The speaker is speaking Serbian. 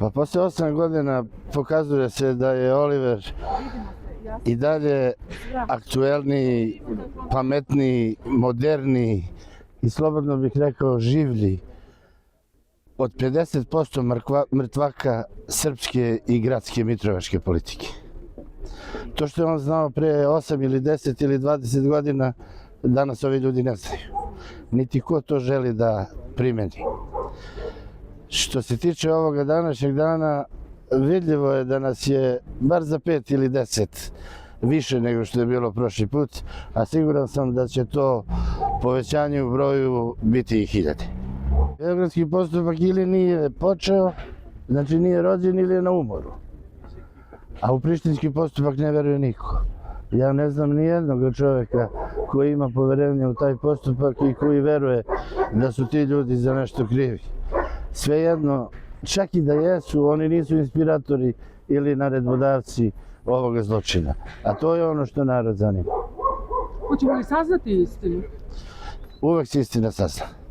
Pa posle 8 godina pokazuje se da je Oliver i dalje aktuelniji, pametniji, moderniji i slobodno bih rekao življi od 50% mrtvaka srpske i gradske mitrovačke politike. To što je on znao pre 8 ili 10 ili 20 godina, danas ovi ljudi ne znaju. Niti ko to želi da primeni. Što se tiče ovoga današnjeg dana, vidljivo je da nas je bar za 5 ili 10 više nego što je bilo prošli put, a siguran sam da će to povećanje u broju biti i 1000. Beogradski postupak ili nije počeo, znači nije rođen ili je na umoru. A u prištinski postupak ne veruje niko. Ja ne znam ni jednog čovjeka koji ima poverenje u taj postupak i koji veruje da su ti ljudi za nešto krivi. Svejedno, čak i da jesu, oni nisu inspiratori ili naredbodavci ovoga zločina. A to je ono što narod zanima. Hoćemo li saznati istinu? Uvek se istina sazna.